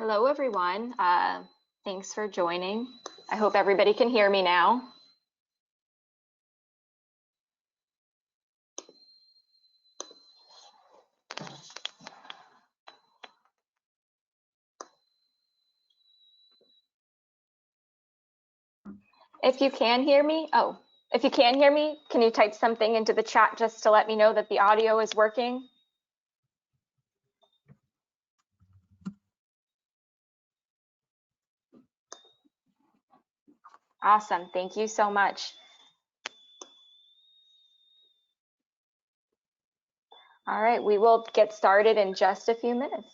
Hello, everyone. Thanks for joining. I hope everybody can hear me now. If you can hear me, can you type something into the chat just to let me know that the audio is working? Awesome. Thank you so much. All right, we will get started in just a few minutes.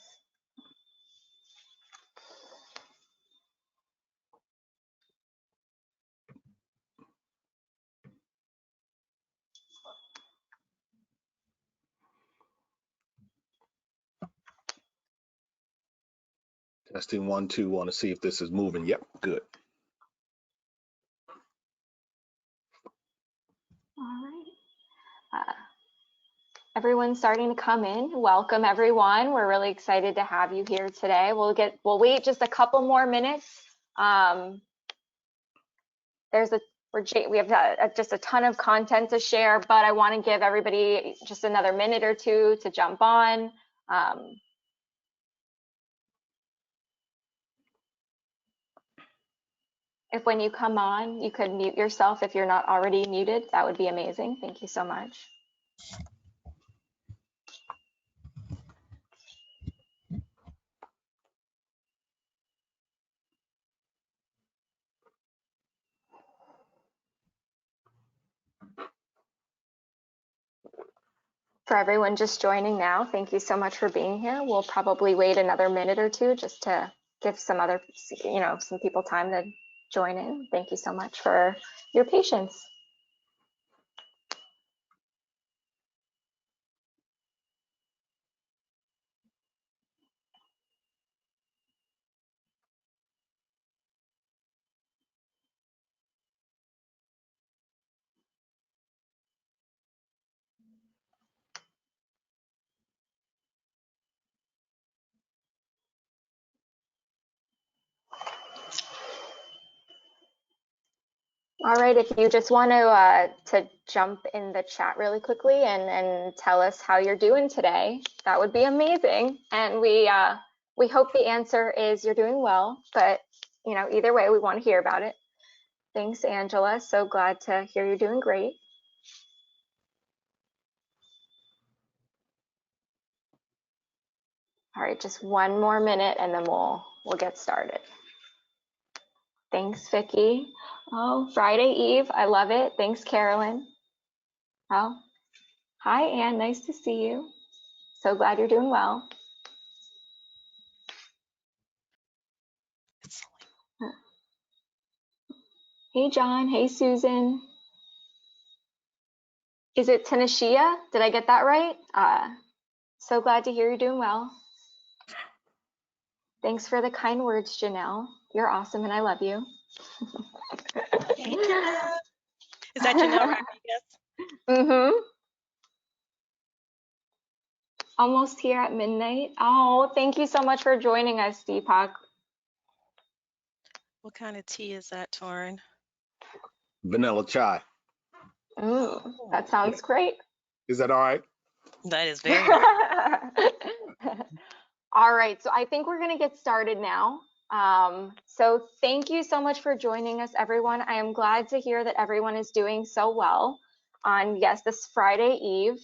Testing 1, 2, want to see if this is moving. Yep, good. All right. Everyone's starting to come in. Welcome, everyone. We're really excited to have you here today. We'll wait just a couple more minutes. We have just a ton of content to share, but I want to give everybody just another minute or two to jump on. If when you come on, you could mute yourself if you're not already muted, that would be amazing. Thank you so much. For everyone just joining now, thank you so much for being here. We'll probably wait another minute or two just to give some people time to join in. Thank you so much for your patience. All right, if you just want to jump in the chat really quickly and tell us how you're doing today, that would be amazing. And we hope the answer is you're doing well, but either way, we want to hear about it. Thanks, Angela. So glad to hear you're doing great. All right, just one more minute and then we'll get started. Thanks, Vicky. Oh, Friday Eve, I love it. Thanks, Carolyn. Oh, hi, Anne. Nice to see you. So glad you're doing well. Hey, John. Hey, Susan. Is it Tanashia? Did I get that right? So glad to hear you're doing well. Thanks for the kind words, Janelle. You're awesome and I love you. Hey, Janelle. Is that Janelle Rodriguez? Mm-hmm. Almost here at midnight. Oh, thank you so much for joining us, Deepak. What kind of tea is that, Torin? Vanilla chai. That sounds great. Is that all right? That is very nice. All right, so I think we're going to get started now. So thank you so much for joining us, everyone. I am glad to hear that everyone is doing so well on, yes, this Friday Eve.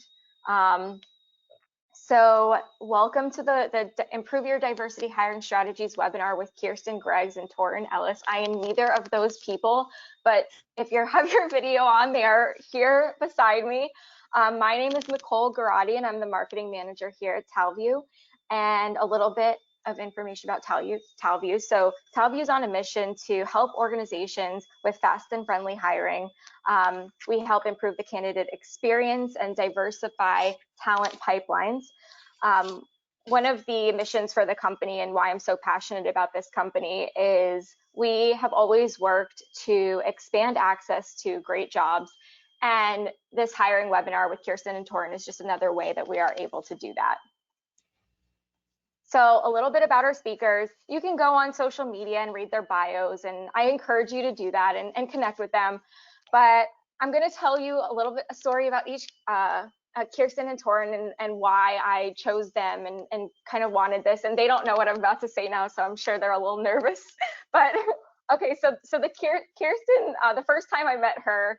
So welcome to the Improve Your Diversity Hiring Strategies webinar with Kirsten Greggs and Torin Ellis. I am neither of those people, but if you have your video on, they are here beside me. My name is Nicole Garati, and I'm the marketing manager here at Talview. And a little bit of information about Talview. So Talview is on a mission to help organizations with fast and friendly hiring. We help improve the candidate experience and diversify talent pipelines. One of the missions for the company and why I'm so passionate about this company is we have always worked to expand access to great jobs. And this hiring webinar with Kirsten and Torin is just another way that we are able to do that. So a little bit about our speakers. You can go on social media and read their bios, and I encourage you to do that and connect with them. But I'm going to tell you a story about each Kirsten and Torin and why I chose them and kind of wanted this. And they don't know what I'm about to say now, so I'm sure they're a little nervous. But okay, so Kirsten, the first time I met her,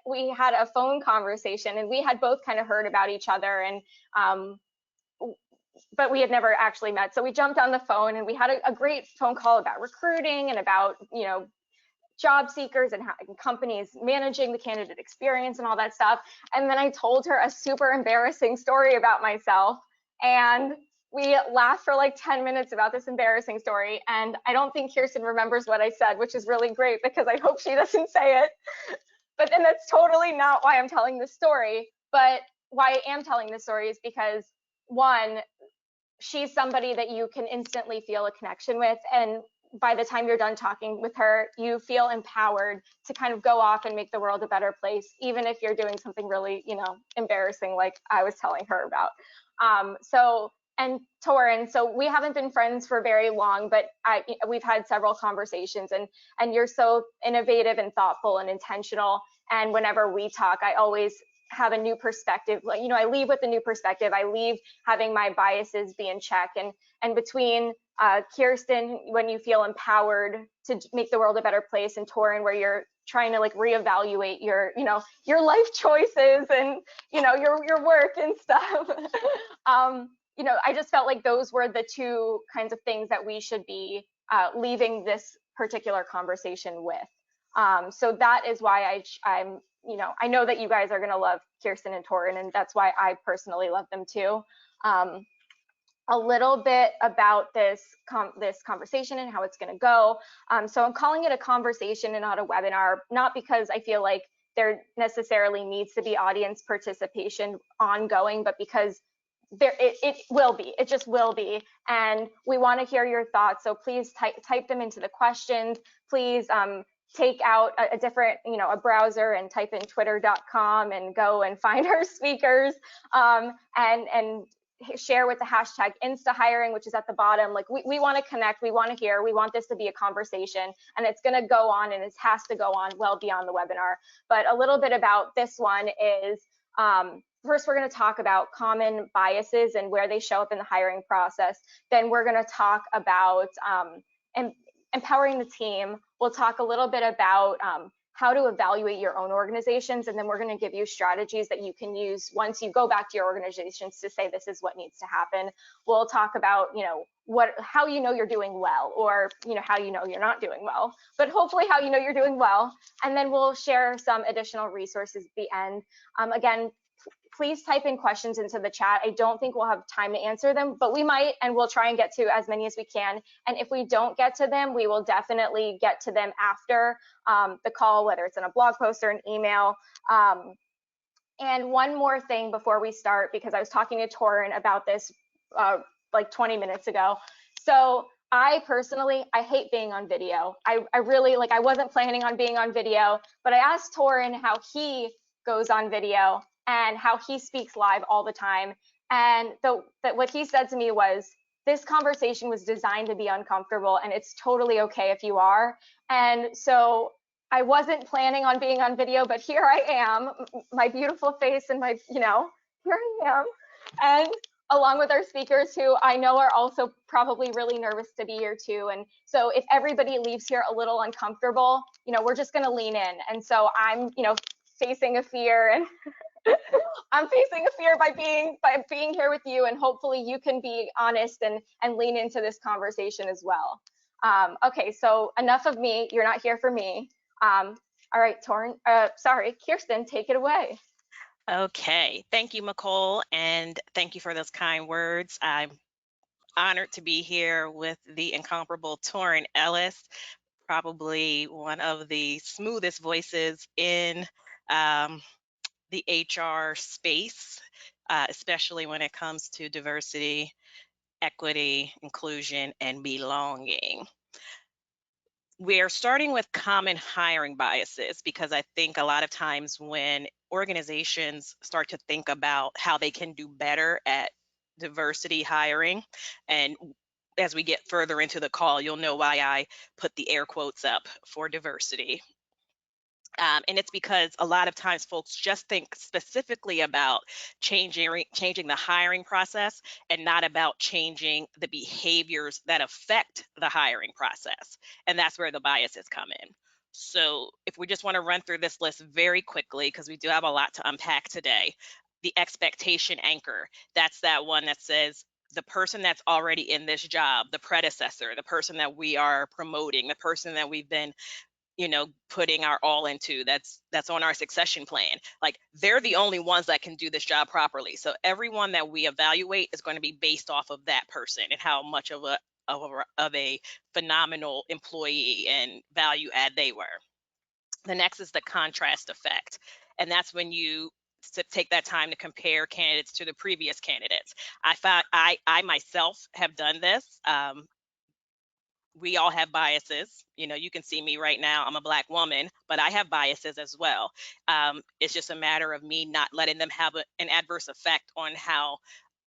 we had a phone conversation, and we had both kind of heard about each other, and but we had never actually met. So we jumped on the phone and we had a great phone call about recruiting and about, job seekers and how companies managing the candidate experience and all that stuff. And then I told her a super embarrassing story about myself. And we laughed for like 10 minutes about this embarrassing story. And I don't think Kirsten remembers what I said, which is really great because I hope she doesn't say it. But then that's totally not why I'm telling this story. But why I am telling this story is because, one, she's somebody that you can instantly feel a connection with. And by the time you're done talking with her, you feel empowered to kind of go off and make the world a better place, even if you're doing something really, embarrassing like I was telling her about. And Torin, so we haven't been friends for very long, but we've had several conversations, and you're so innovative and thoughtful and intentional. And whenever we talk, I always have a new perspective. Like, I leave with a new perspective. I leave having my biases be in check. And between Kirsten, when you feel empowered to make the world a better place, and Torin, where you're trying to like reevaluate your life choices and your work and stuff. I just felt like those were the two kinds of things that we should be leaving this particular conversation with. So that is why I'm I know that you guys are going to love Kirsten and Torin, and that's why I personally love them too. A little bit about this conversation and how it's going to go. So I'm calling it a conversation and not a webinar, not because I feel like there necessarily needs to be audience participation ongoing, but because it will be. It just will be. And we want to hear your thoughts. So please type them into the questions. Please take out a different, a browser and type in twitter.com and go and find our speakers and share with the hashtag InstaHiring, which is at the bottom. Like we want to connect, we want to hear, we want this to be a conversation, and it's going to go on, and it has to go on well beyond the webinar. But a little bit about this one is, first, we're going to talk about common biases and where they show up in the hiring process. Then we're going to talk about empowering the team. We'll talk a little bit about how to evaluate your own organizations, and then we're going to give you strategies that you can use once you go back to your organizations to say this is what needs to happen. We'll talk about how you're doing well, or how you're not doing well, but hopefully how you're doing well. And then we'll share some additional resources at the end. Again, please type in questions into the chat. I don't think we'll have time to answer them, but we might, and we'll try and get to as many as we can. And if we don't get to them, we will definitely get to them after the call, whether it's in a blog post or an email. And one more thing before we start, because I was talking to Torin about this like 20 minutes ago. So I personally, I hate being on video. I really, I wasn't planning on being on video, but I asked Torin how he goes on video and how he speaks live all the time. And what he said to me was, this conversation was designed to be uncomfortable, and it's totally okay if you are. And so I wasn't planning on being on video, but here I am, my beautiful face and my, here I am. And along with our speakers, who I know are also probably really nervous to be here too. And so if everybody leaves here a little uncomfortable, we're just going to lean in. And so I'm, facing a fear, and I'm facing a fear by being here with you, and hopefully you can be honest and lean into this conversation as well. Okay, so enough of me. You're not here for me. All right, Kirsten, take it away. Okay, thank you, Nicole, and thank you for those kind words. I'm honored to be here with the incomparable Torin Ellis, probably one of the smoothest voices in the HR space, especially when it comes to diversity, equity, inclusion, and belonging. We're starting with common hiring biases, because I think a lot of times when organizations start to think about how they can do better at diversity hiring. And as we get further into the call, you'll know why I put the air quotes up for diversity. And it's because a lot of times folks just think specifically about changing the hiring process and not about changing the behaviors that affect the hiring process. And that's where the biases come in. So if we just want to run through this list very quickly, because we do have a lot to unpack today, the expectation anchor, that's that one that says the person that's already in this job, the predecessor, the person that we are promoting, the person that we've been putting our all into, that's on our succession plan, like they're the only ones that can do this job properly. So everyone that we evaluate is going to be based off of that person and how much of a phenomenal employee and value add they were. The next is the contrast effect, and that's when you take that time to compare candidates to the previous candidates. I found I myself have done this. We all have biases. You can see me right now. I'm a Black woman, but I have biases as well. It's just a matter of me not letting them have an adverse effect on how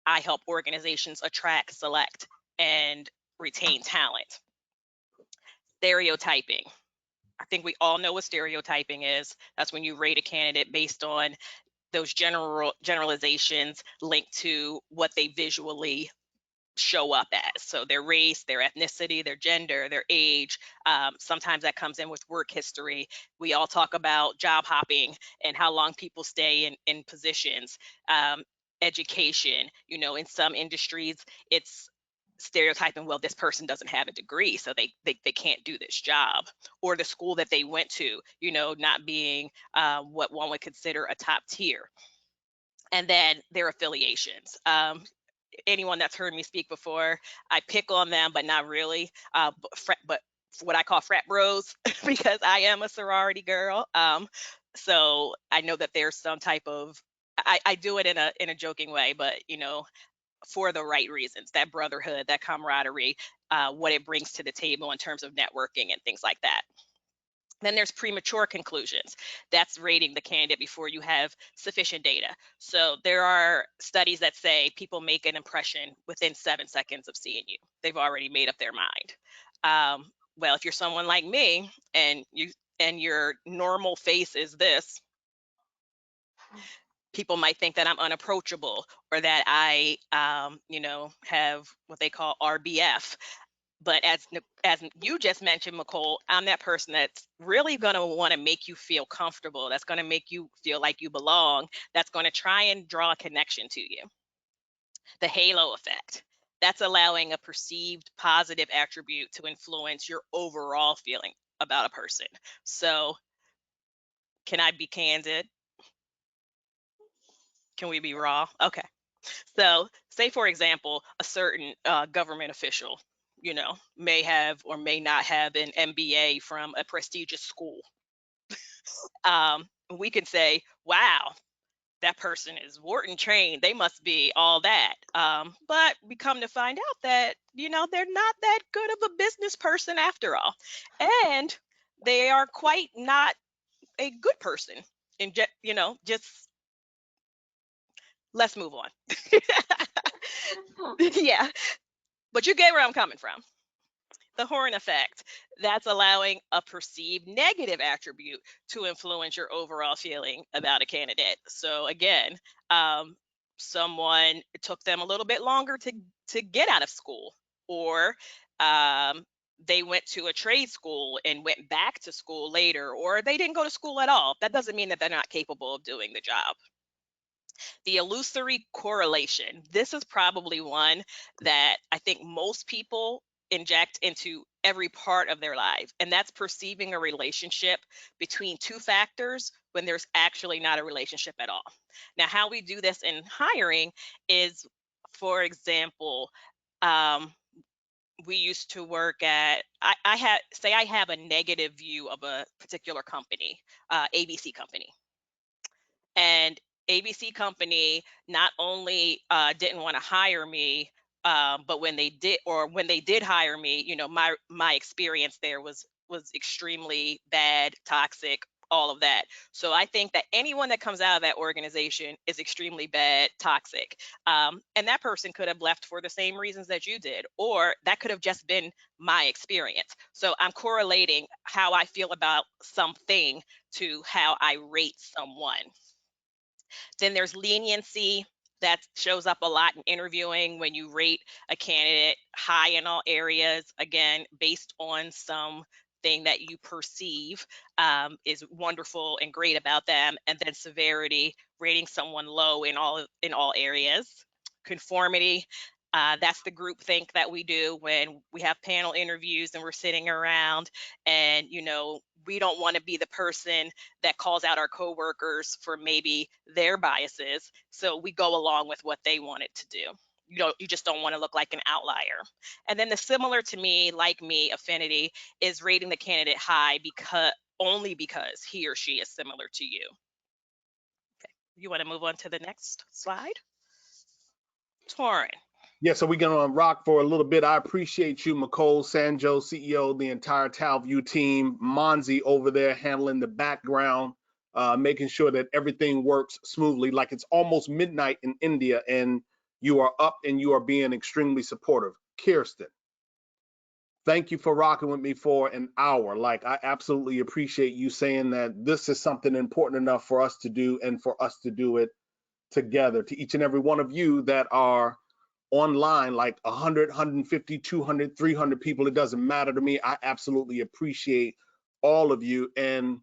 I help organizations attract, select, and retain talent. Stereotyping. I think we all know what stereotyping is. That's when you rate a candidate based on those generalizations linked to what they visually show up as. So their race, their ethnicity, their gender, their age. Sometimes that comes in with work history. We all talk about job hopping and how long people stay in positions. Education, in some industries, it's stereotyping, well, this person doesn't have a degree, so they can't do this job. Or the school that they went to, not being what one would consider a top tier. And then their affiliations. Anyone that's heard me speak before, I pick on them, but not really. But what I call frat bros, because I am a sorority girl. So I know that there's some type of, I do it in a joking way, but for the right reasons, that brotherhood, that camaraderie, what it brings to the table in terms of networking and things like that. Then there's premature conclusions. That's rating the candidate before you have sufficient data. So there are studies that say people make an impression within 7 seconds of seeing you. They've already made up their mind. Well, if you're someone like me and your normal face is this, people might think that I'm unapproachable or that I, have what they call RBF. But as you just mentioned, McCole, I'm that person that's really going to want to make you feel comfortable. That's going to make you feel like you belong. That's going to try and draw a connection to you. The halo effect. That's allowing a perceived positive attribute to influence your overall feeling about a person. So can I be candid? Can we be raw? Okay. So say, for example, a certain government official, may have or may not have an MBA from a prestigious school. We can say, wow, that person is Wharton trained. They must be all that. But we come to find out that, they're not that good of a business person after all. And they are quite not a good person. And, just let's move on. Yeah. But you get where I'm coming from. The Horn effect. That's allowing a perceived negative attribute to influence your overall feeling about a candidate. So again, someone, it took them a little bit longer to get out of school, or they went to a trade school and went back to school later, or they didn't go to school at all. That doesn't mean that they're not capable of doing the job. The illusory correlation. This is probably one that I think most people inject into every part of their life, and that's perceiving a relationship between two factors when there's actually not a relationship at all. Now, how we do this in hiring is, for example, we used to work at, I have a negative view of a particular company, ABC company. And ABC company not only didn't want to hire me, but when they did hire me, my experience there was extremely bad, toxic, all of that. So I think that anyone that comes out of that organization is extremely bad, toxic. And that person could have left for the same reasons that you did, or that could have just been my experience. So I'm correlating how I feel about something to how I rate someone. Then there's leniency that shows up a lot in interviewing when you rate a candidate high in all areas, again, based on something that you perceive is wonderful and great about them. And then severity, rating someone low in all areas. Conformity, that's the group think that we do when we have panel interviews and we're sitting around and, we don't want to be the person that calls out our coworkers for maybe their biases. So we go along with what they wanted to do. You just don't want to look like an outlier. And then the similar to me, like me affinity is rating the candidate high only because he or she is similar to you. Okay. You want to move on to the next slide? Torrin. Yeah, so we're going to rock for a little bit. I appreciate you, Nicole, Sanjo, CEO, the entire Talview team, Monzi over there handling the background, making sure that everything works smoothly. Like it's almost midnight in India and you are up and you are being extremely supportive. Kirsten, thank you for rocking with me for an hour. Like I absolutely appreciate you saying that this is something important enough for us to do and for us to do it together. To each and every one of you that are online, like 100, 150, 200, 300 people, it doesn't matter to me. I absolutely appreciate all of you. And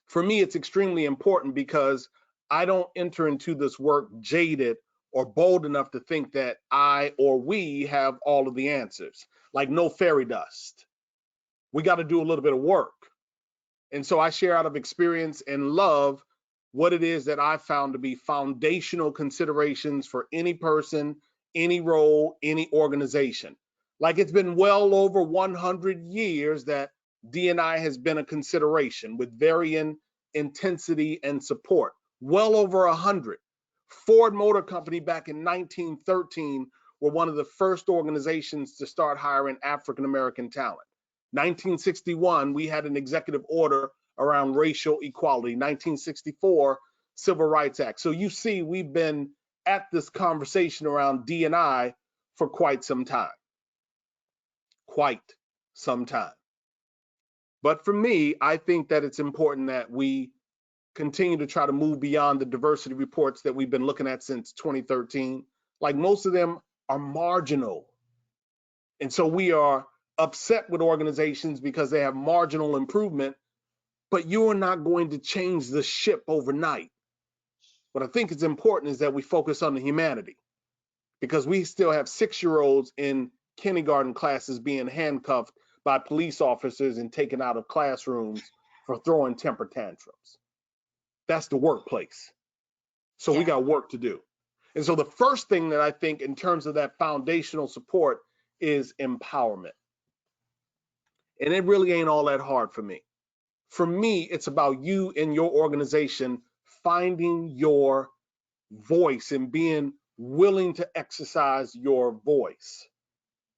for me, it's extremely important because I don't enter into this work jaded or bold enough to think that I or we have all of the answers. Like no fairy dust. We got to do a little bit of work. And so I share out of experience and love what it is that I found to be foundational considerations for any person, any role, any organization. Like it's been well over 100 years that D&I has been a consideration with varying intensity and support. Well over 100. Ford Motor Company back in 1913 were one of the first organizations to start hiring African American talent. 1961, we had an executive order around racial equality. 1964, Civil Rights Act. So you see, we've been at this conversation around D&I for quite some time. Quite some time. But for me, I think that it's important that we continue to try to move beyond the diversity reports that we've been looking at since 2013. Like most of them are marginal. And so we are upset with organizations because they have marginal improvement, but you are not going to change the ship overnight. What I think is important is that we focus on the humanity, because we still have 6-year-olds in kindergarten classes being handcuffed by police officers and taken out of classrooms for throwing temper tantrums. That's the workplace. So we got work to do. And so the first thing that I think in terms of that foundational support is empowerment. And it really ain't all that hard for me. For me, it's about you and your organization finding your voice and being willing to exercise your voice.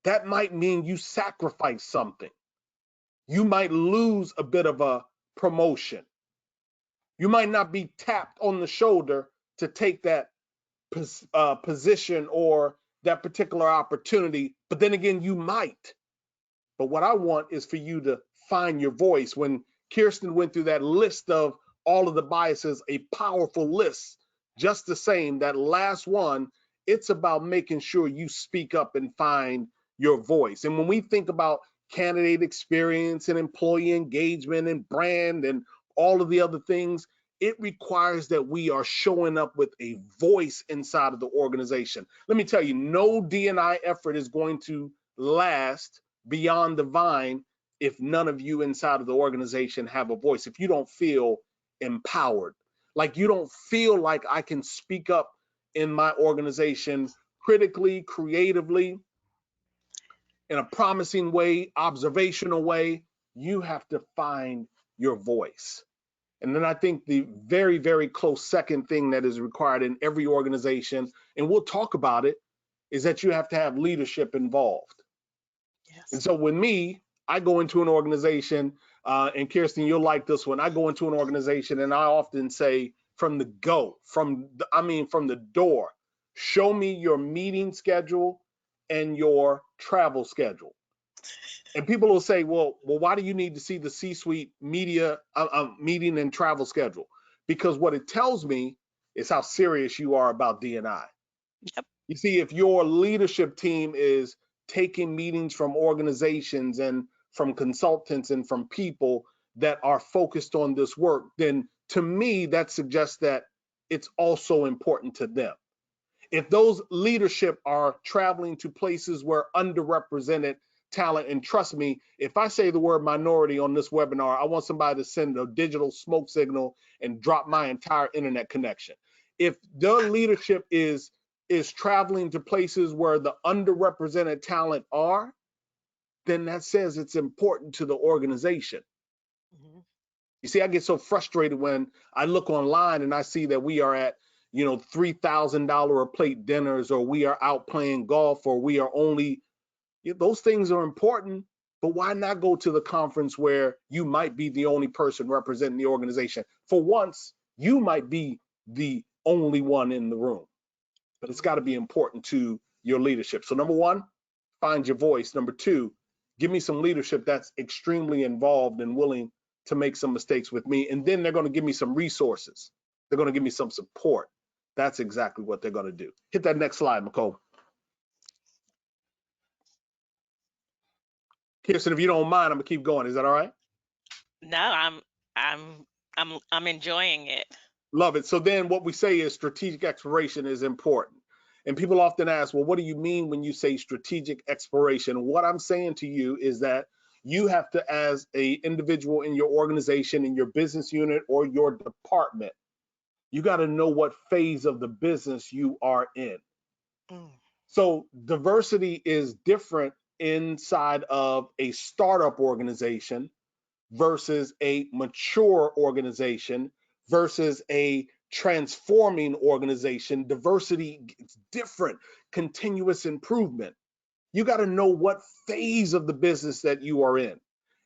That might mean you sacrifice something. You might lose a bit of a promotion. You might not be tapped on the shoulder to take that position or that particular opportunity, but then again, you might. But what I want is for you to find your voice. When Kirsten went through that list of all of the biases, a powerful list, just the same, that last one, it's about making sure you speak up and find your voice. And when we think about candidate experience and employee engagement and brand and all of the other things, it requires that we are showing up with a voice inside of the organization. Let me tell you, no D&I effort is going to last beyond the vine if none of you inside of the organization have a voice, if you don't feel empowered, like you don't feel like I can speak up in my organization critically, creatively, in a promising way, observational way. You have to find your voice. And then I think the very, very close second thing that is required in every organization, and we'll talk about it, is that you have to have leadership involved. Yes. And so with me, I go into an organization And Kirsten, you'll like this one. I go into an organization and I often say from the door, show me your meeting schedule and your travel schedule. And people will say, well, why do you need to see the C-suite media meeting and travel schedule? Because what it tells me is how serious you are about D&I. Yep. You see, if your leadership team is taking meetings from organizations and from consultants and from people that are focused on this work, then to me, that suggests that it's also important to them. If those leadership are traveling to places where underrepresented talent, and trust me, if I say the word minority on this webinar, I want somebody to send a digital smoke signal and drop my entire internet connection. If the leadership is traveling to places where the underrepresented talent are, then that says it's important to the organization. Mm-hmm. You see, I get so frustrated when I look online and I see that we are at, $3,000 a plate dinners, or we are out playing golf, or we are only, those things are important, but why not go to the conference where you might be the only person representing the organization? For once, you might be the only one in the room, but it's got to be important to your leadership. So number one, find your voice. Number two, give me some leadership that's extremely involved and willing to make some mistakes with me. And then they're going to give me some resources. They're going to give me some support. That's exactly what they're going to do. Hit that next slide, Nicole. Kirsten, if you don't mind, I'm gonna keep going. Is that all right? No, I'm enjoying it. Love it. So then what we say is strategic exploration is important. And people often ask, well, what do you mean when you say strategic exploration? What I'm saying to you is that you have to, as an individual in your organization, in your business unit, or your department, you got to know what phase of the business you are in. Mm. So diversity is different inside of a startup organization versus a mature organization versus a transforming organization. Diversity is different. Continuous improvement. You got to know what phase of the business that you are in.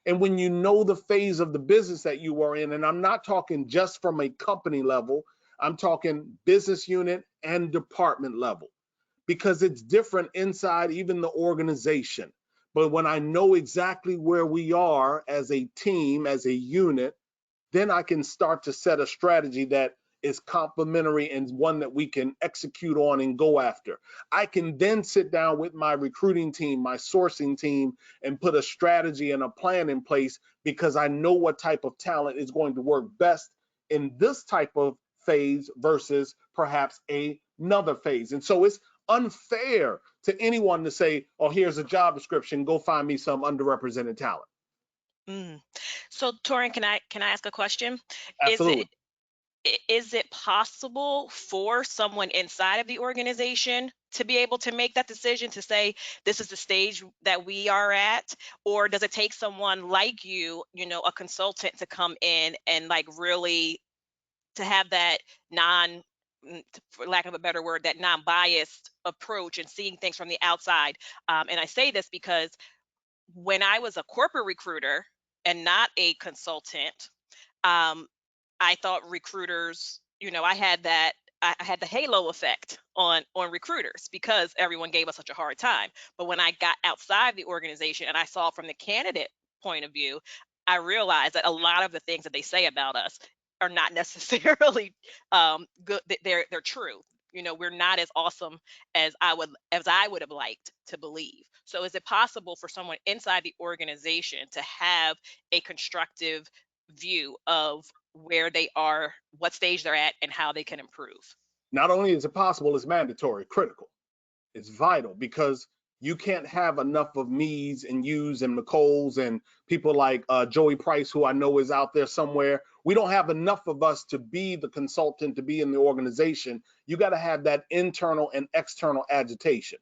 And when you know the phase of the business that you are in, and I'm not talking just from a company level, I'm talking business unit and department level, because it's different inside even the organization. But when I know exactly where we are as a team, as a unit, then I can start to set a strategy that is complementary and one that we can execute on and go after. I can then sit down with my recruiting team, my sourcing team, and put a strategy and a plan in place, because I know what type of talent is going to work best in this type of phase versus perhaps another phase. And so it's unfair to anyone to say, oh, here's a job description, go find me some underrepresented talent. Mm. So, Torin, can I ask a question? Absolutely. Is it possible for someone inside of the organization to be able to make that decision to say, this is the stage that we are at? Or does it take someone like you, a consultant, to come in and like really to have that for lack of a better word, that non-biased approach and seeing things from the outside? And I say this because when I was a corporate recruiter and not a consultant, um, I thought recruiters, I had the halo effect on recruiters because everyone gave us such a hard time. But when I got outside the organization and I saw from the candidate point of view, I realized that a lot of the things that they say about us are not necessarily good. They're true. We're not as awesome as I would have liked to believe. So is it possible for someone inside the organization to have a constructive view of where they are, what stage they're at, and how they can improve? Not only is it possible, it's mandatory, critical. It's vital, because you can't have enough of me's and you's and Nicole's and people like Joey Price, who I know is out there somewhere. We don't have enough of us to be the consultant, to be in the organization. You got to have that internal and external agitation.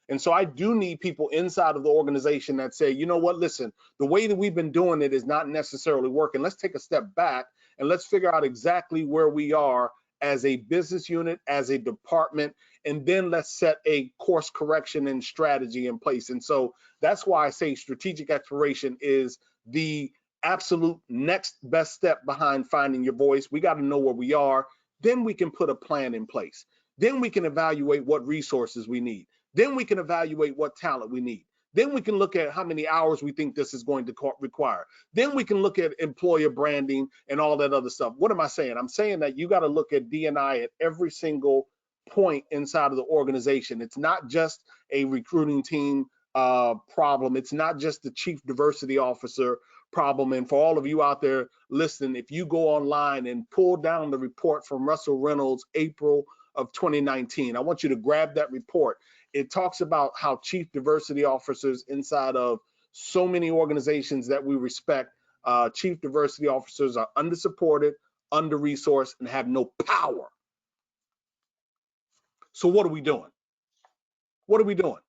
And so I do need people inside of the organization that say, you know what, listen, the way that we've been doing it is not necessarily working. Let's take a step back and let's figure out exactly where we are as a business unit, as a department, and then let's set a course correction and strategy in place. And so that's why I say strategic exploration is the absolute next best step behind finding your voice. We got to know where we are. Then we can put a plan in place. Then we can evaluate what resources we need. Then we can evaluate what talent we need. Then we can look at how many hours we think this is going to require. Then we can look at employer branding and all that other stuff. What am I saying? I'm saying that you got to look at D&I at every single point inside of the organization. It's not just a recruiting team problem. It's not just the chief diversity officer problem. And for all of you out there listening, if you go online and pull down the report from Russell Reynolds, April of 2019, I want you to grab that report. It talks about how chief diversity officers inside of so many organizations that we respect, chief diversity officers are under-supported, under-resourced, and have no power. So what are we doing? What are we doing?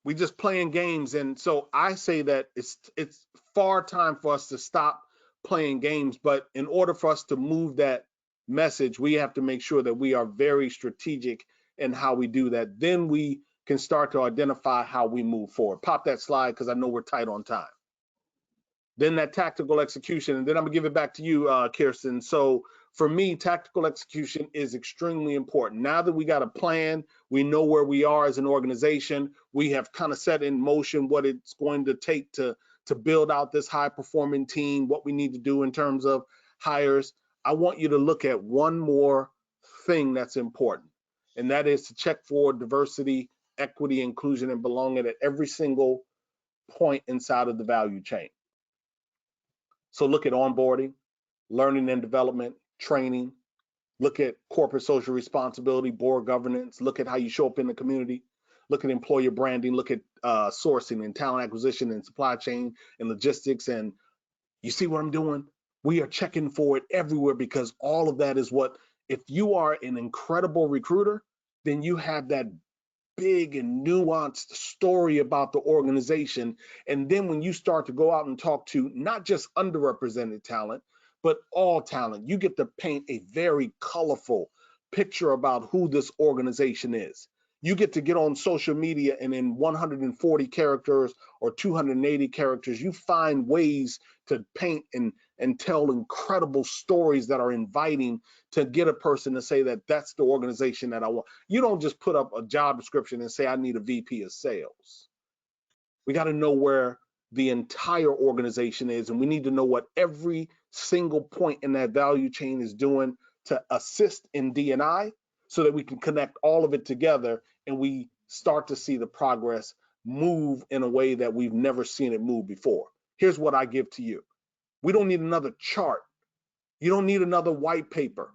We just playing games. And so I say that it's far time for us to stop playing games. But in order for us to move that message, we have to make sure that we are very strategic in how we do that. Then we can start to identify how we move forward. Pop that slide, because I know we're tight on time. Then that tactical execution, and then I'm gonna give it back to you, Kirsten. So for me, tactical execution is extremely important. Now that we got a plan, we know where we are as an organization, we have kind of set in motion what it's going to take to build out this high performing team, what we need to do in terms of hires. I want you to look at one more thing that's important, and that is to check for diversity, equity, inclusion, and belonging at every single point inside of the value chain. So look at onboarding, learning and development, training, look at corporate social responsibility, board governance, look at how you show up in the community, look at employer branding, look at sourcing and talent acquisition and supply chain and logistics. And you see what I'm doing? We are checking for it everywhere, because all of that is what, if you are an incredible recruiter, then you have that big and nuanced story about the organization. And then when you start to go out and talk to not just underrepresented talent, but all talent, you get to paint a very colorful picture about who this organization is. You get to get on social media, and in 140 characters or 280 characters, you find ways to paint and tell incredible stories that are inviting to get a person to say that that's the organization that I want. You don't just put up a job description and say, I need a VP of sales. We got to know where the entire organization is, and we need to know what every single point in that value chain is doing to assist in D&I, so that we can connect all of it together and we start to see the progress move in a way that we've never seen it move before. Here's what I give to you. We don't need another chart. You don't need another white paper.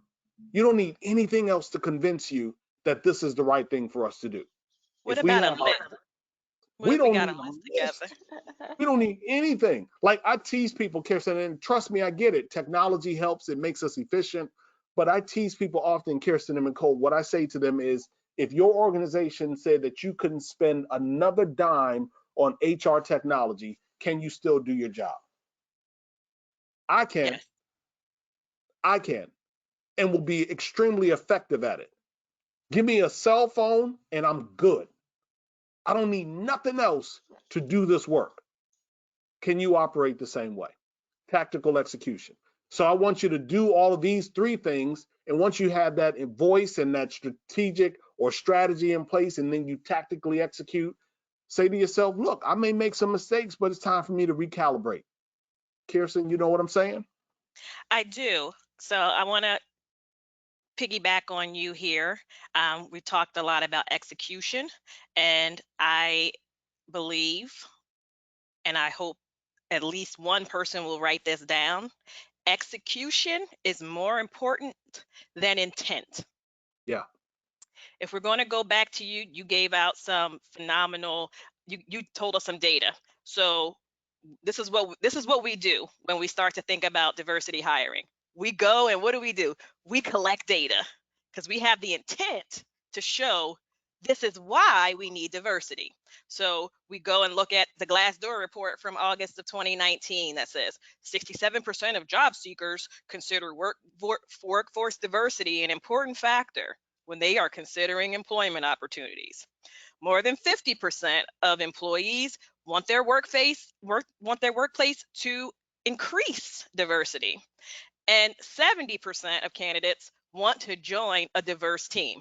You don't need anything else to convince you that this is the right thing for us to do. What If we about a have list? What we if we don't got need a a list list. together? We don't need anything. Like, I tease people, Kirsten, and trust me, I get it. Technology helps, it makes us efficient. But I tease people often, Kirsten and Nicole, what I say to them is, if your organization said that you couldn't spend another dime on HR technology, can you still do your job? I can. Yes. I can, and will be extremely effective at it. Give me a cell phone and I'm good. I don't need nothing else to do this work. Can you operate the same way? Tactical execution. So I want you to do all of these three things. And once you have that voice and that strategic or strategy in place, and then you tactically execute, say to yourself, look, I may make some mistakes, but it's time for me to recalibrate. Kirsten, you know what I'm saying? I do. So I want to piggyback on you here. We talked a lot about execution, and I believe, and I hope at least one person will write this down. Execution is more important than intent. Yeah. If we're going to go back to you, you gave out some phenomenal, you told us some data. So this is what we do when we start to think about diversity hiring. We go and what do? We collect data, because we have the intent to show this is why we need diversity. So we go and look at the Glassdoor report from August of 2019 that says 67% of job seekers consider workforce diversity an important factor when they are considering employment opportunities. More than 50% of employees want their workplace to increase diversity. And 70% of candidates want to join a diverse team.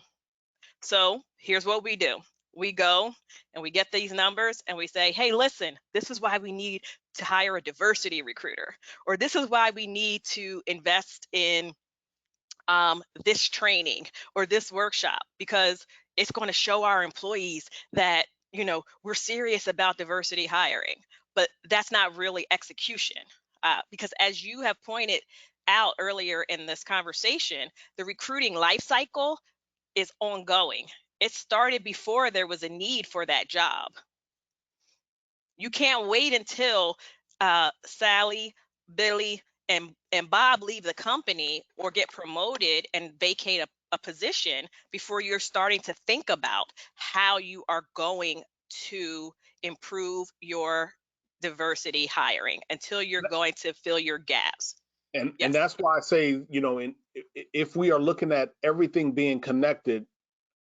So here's what we do. We go and we get these numbers and we say, hey, listen, this is why we need to hire a diversity recruiter, or this is why we need to invest in this training or this workshop, because it's going to show our employees that, we're serious about diversity hiring. But that's not really execution, because as you have pointed out earlier in this conversation, the recruiting life cycle is ongoing. It started before there was a need for that job. You can't wait until Sally, Billy, and Bob leave the company or get promoted and vacate a position before you're starting to think about how you are going to improve your diversity hiring, until you're going to fill your gaps. And Yes. that's why I say, if we are looking at everything being connected,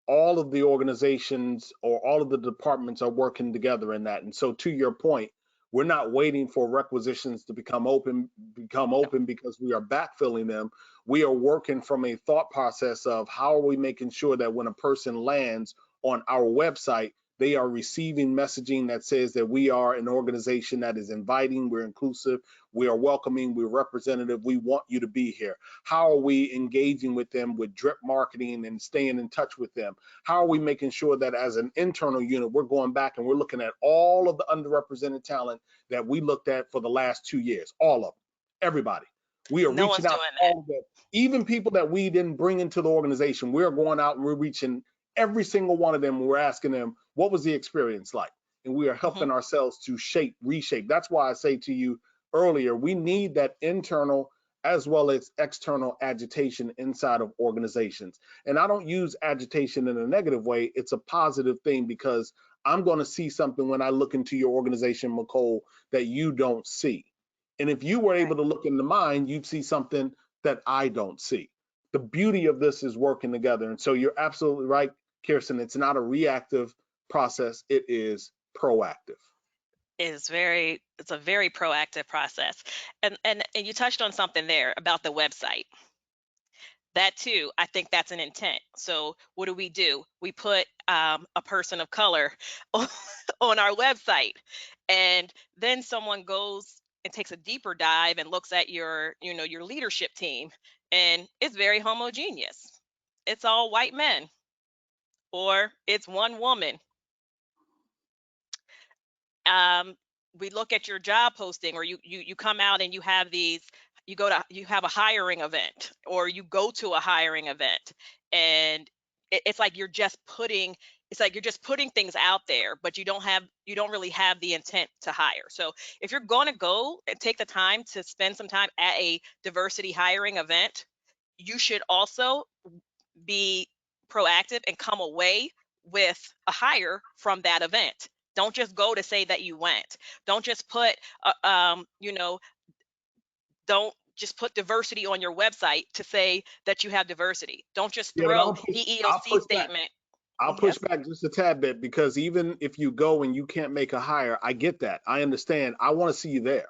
all of the organizations or all of the departments are working together in that. And so to your point, we're not waiting for requisitions to become open because we are backfilling them. We are working from a thought process of how are we making sure that when a person lands on our website, they are receiving messaging that says that we are an organization that is inviting, we're inclusive, we are welcoming, we're representative, we want you to be here. How are we engaging with them with drip marketing and staying in touch with them? How are we making sure that as an internal unit, we're going back and we're looking at all of the underrepresented talent that we looked at for the last 2 years, all of them, everybody. We are No reaching one's out doing to that. all of them, even people that we didn't bring into the organization. We're going out and we're reaching every single one of them. And we're asking them, what was the experience like? And we are helping ourselves to reshape. That's why I say to you earlier, we need that internal as well as external agitation inside of organizations. And I don't use agitation in a negative way. It's a positive thing, because I'm going to see something when I look into your organization, Nicole, that you don't see. And if you were able to look into mine, you'd see something that I don't see. The beauty of this is working together. And so you're absolutely right, Kirsten. It's not a reactive process. It is proactive. It's a very proactive process. And you touched on something there about the website. That too, I think that's an intent. So what do? We put a person of color on our website, and then someone goes and takes a deeper dive and looks at your leadership team, and it's very homogeneous. It's all white men, or it's one woman. um, we look at your job posting, or you come out and you have you have a hiring event, or you go to a hiring event, and it's like you're just putting things out there, but you don't really have the intent to hire. So if you're going to go and take the time to spend some time at a diversity hiring event, you should also be proactive and come away with a hire from that event. Don't just go to say that you went. Don't just put, don't just put diversity on your website to say that you have diversity. Don't just Yeah, but throw I'll EEOC push back. statement. I'll push Yes. back just a tad bit, because even if you go and you can't make a hire, I get that. I understand. I want to see you there.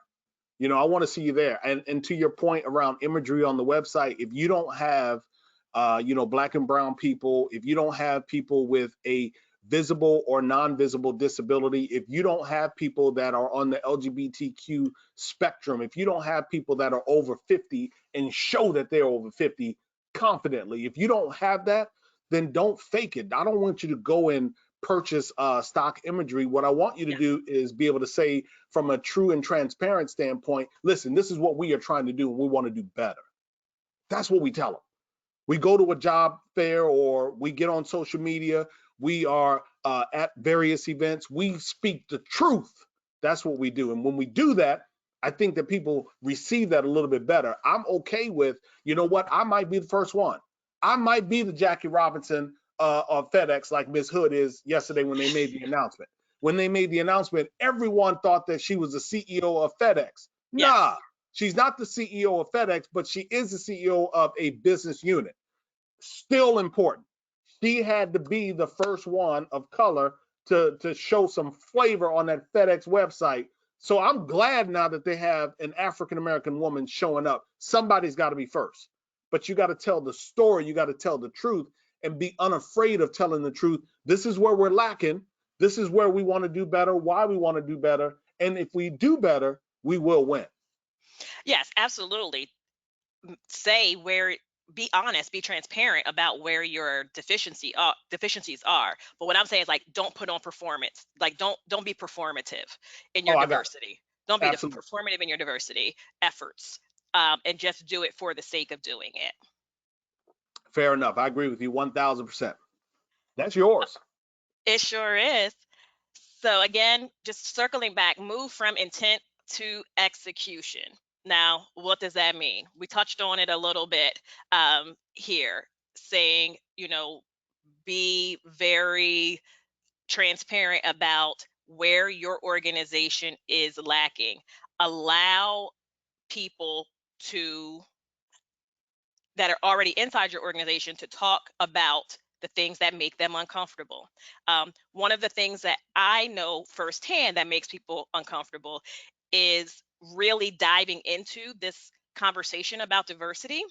I want to see you there. And to your point around imagery on the website, if you don't have, black and brown people, if you don't have people with a visible or non-visible disability, if you don't have people that are on the LGBTQ spectrum, if you don't have people that are over 50 and show that they're over 50 confidently, if you don't have that, then don't fake it. I don't want you to go and purchase stock imagery. What I want you to do is be able to say, from a true and transparent standpoint, listen, this is what we are trying to do, and we want to do better. That's what we tell them. We go to a job fair, or we get on social media, we are at various events, we speak the truth. That's what we do. And when we do that, I think that people receive that a little bit better. I'm okay with, you know what, I might be the first one. I might be the Jackie Robinson of FedEx, like Ms. Hood is yesterday when they made the announcement. When they made the announcement, everyone thought that she was the CEO of FedEx. Yes. Nah, she's not the CEO of FedEx, but she is the CEO of a business unit. Still important. She had to be the first one of color to show some flavor on that FedEx website. So I'm glad now that they have an African American woman showing up. Somebody's got to be first, but you got to tell the story. You got to tell the truth and be unafraid of telling the truth. This is where we're lacking. This is where we want to do better, why we want to do better. And if we do better, we will win. Yes, absolutely. Say where, be honest, be transparent about where your deficiencies are. But what I'm saying is, like, don't put on performance. Like, don't be performative in Oh, your I got it. diversity. Don't be Absolutely. performative in your diversity efforts, and just do it for the sake of doing it. Fair enough. I agree with you 1000%. That's yours. It sure is. So again, just circling back, move from intent to execution. Now, what does that mean? We touched on it a little bit here, saying, be very transparent about where your organization is lacking. Allow people to that are already inside your organization to talk about the things that make them uncomfortable. One of the things that I know firsthand that makes people uncomfortable is really diving into this conversation about diversity.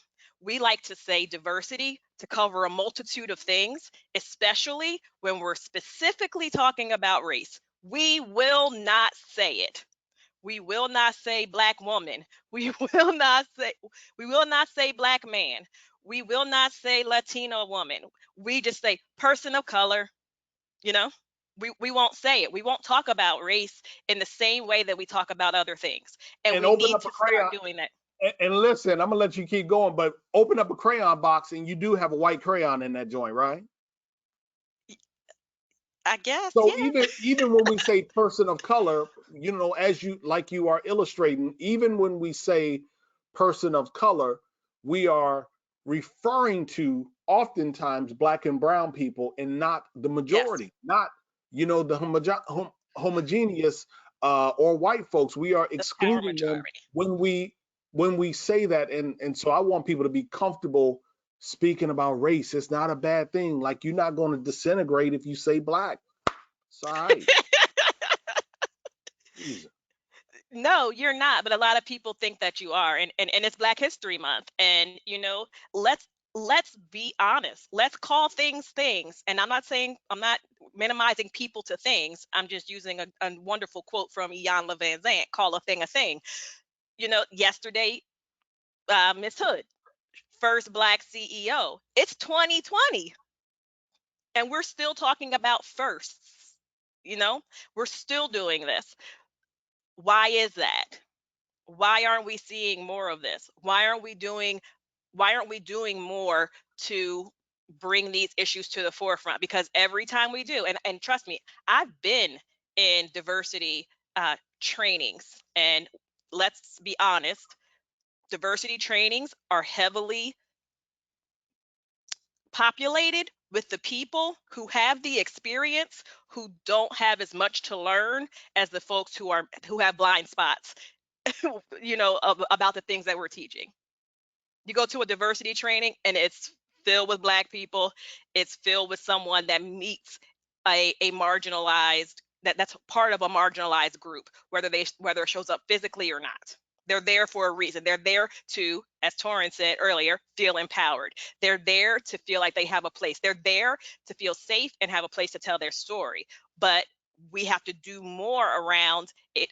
We like to say diversity to cover a multitude of things, especially when we're specifically talking about race. We will not say it. We will not say black woman. We will not say black man. We will not say Latino woman. We just say person of color, you know? We won't say it. We won't talk about race in the same way that we talk about other things. And And we open need up a to start crayon. doing that. And listen, I'm gonna let you keep going, but open up a crayon box and you do have a white crayon in that joint, right? I guess, So yeah. even when we say person of color, as you are illustrating, even when we say person of color, we are referring to oftentimes black and brown people and not the Yes, majority, not the homogeneous or white folks. We are the power excluding them majority. when we say that, and so I want people to be comfortable speaking about race. It's not a bad thing. Like, you're not going to disintegrate if you say black. It's all right. Jesus. No, you're not, but a lot of people think that you are. And it's Black History Month. And let's be honest. Let's call things things. And I'm not minimizing people to things. I'm just using a wonderful quote from Ian Van Zant, call a thing a thing. Yesterday, Miss Hood, first Black CEO. It's 2020, and we're still talking about firsts. We're still doing this. Why is that? Why aren't we seeing more of this? Why aren't we doing more to bring these issues to the forefront? Because every time we do, and trust me, I've been in diversity trainings, and let's be honest, diversity trainings are heavily populated with the people who have the experience, who don't have as much to learn as the folks who have blind spots, about the things that we're teaching. You go to a diversity training and it's filled with black people. It's filled with someone that meets a marginalized, that's part of a marginalized group, whether it shows up physically or not. They're there for a reason. They're there to, as Torrin said earlier, feel empowered. They're there to feel like they have a place. They're there to feel safe and have a place to tell their story. But we have to do more around it,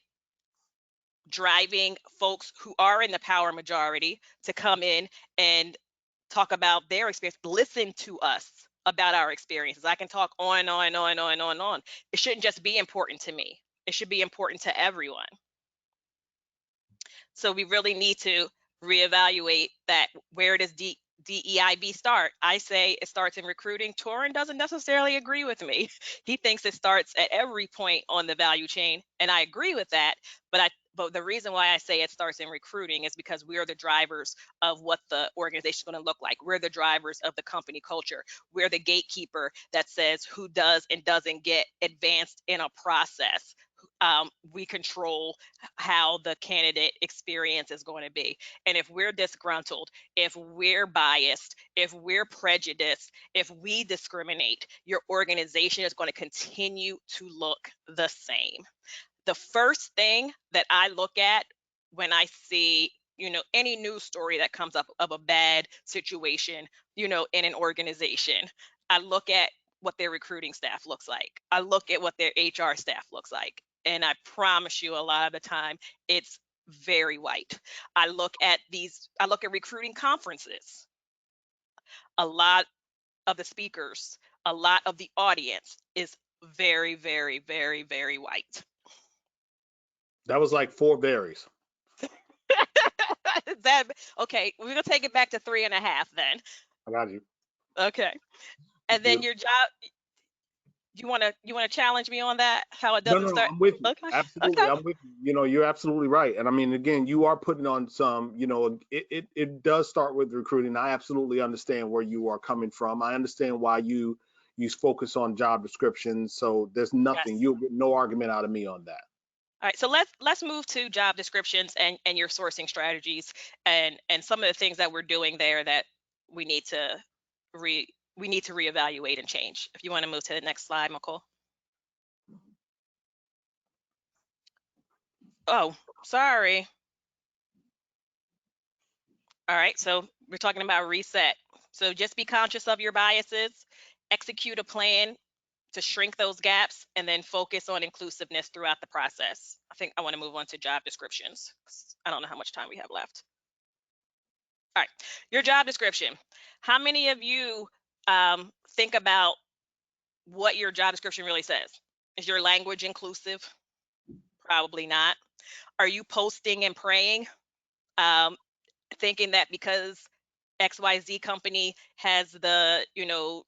driving folks who are in the power majority to come in and talk about their experience, listen to us about our experiences. I can talk on and on and on and on and on and on. It shouldn't just be important to me. It should be important to everyone. So we really need to reevaluate that. Where does DEIB start? I say it starts in recruiting. Torrin doesn't necessarily agree with me. He thinks it starts at every point on the value chain, and I agree with that. But the reason why I say it starts in recruiting is because we are the drivers of what the organization is going to look like. We're the drivers of the company culture. We're the gatekeeper that says who does and doesn't get advanced in a process. we control how the candidate experience is going to be. And if we're disgruntled, if we're biased, if we're prejudiced, if we discriminate, your organization is going to continue to look the same. The first thing that I look at when I see, any news story that comes up of a bad situation, in an organization, I look at what their recruiting staff looks like. I look at what their HR staff looks like. And I promise you, a lot of the time, it's very white. I look at recruiting conferences. A lot of the speakers, a lot of the audience is very, very, very, very white. That was like 4 berries. That okay? We're gonna take it back to 3.5 then. I got you. Okay, and then your job. You wanna challenge me on that? How it No, doesn't no, no, start? I'm with you. Okay, Absolutely, okay. I'm with you. You're absolutely right. And I mean, again, you are putting on some, it does start with recruiting. I absolutely understand where you are coming from. I understand why you focus on job descriptions. So there's nothing, Yes. you'll get no argument out of me on that. All right. So let's move to job descriptions and your sourcing strategies and some of the things that we're doing there that we need to reevaluate and change. If you want to move to the next slide, McCall. Oh, sorry. All right, so we're talking about reset. So just be conscious of your biases, execute a plan to shrink those gaps, and then focus on inclusiveness throughout the process. I think I want to move on to job descriptions. I don't know how much time we have left. All right, your job description. How many of you think about what your job description really says? Is your language inclusive? Probably not. Are you posting and praying? Thinking that because XYZ company has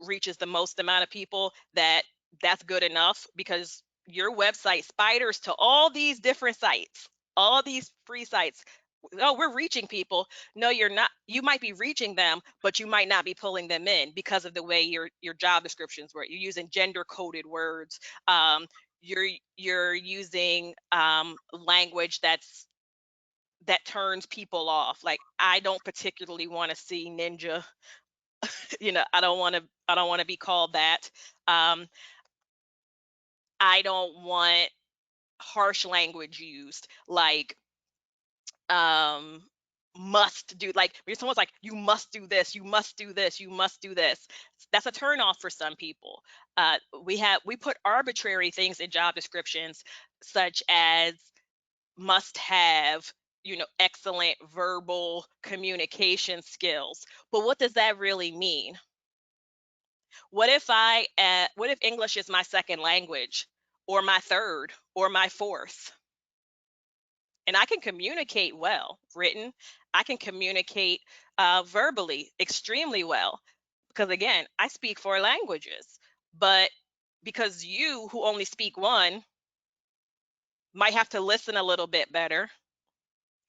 reaches the most amount of people, that's good enough, because your website spiders to all these different sites, all these free sites. Oh, we're reaching people. No, you're not. You might be reaching them, but you might not be pulling them in because of the way your job descriptions were. You're using gender coded words. You're using language that turns people off. Like, I don't particularly want to see ninja. I don't want to be called that. I don't want harsh language used, like must do, like when someone's like, you must do this, you must do this, you must do this. That's a turn off for some people. We put arbitrary things in job descriptions, such as must have excellent verbal communication skills. But what does that really mean? What if English is my second language, or my third, or my fourth? And I can communicate well written. I can communicate verbally extremely well, because again, I speak 4 languages. But because you who only speak one might have to listen a little bit better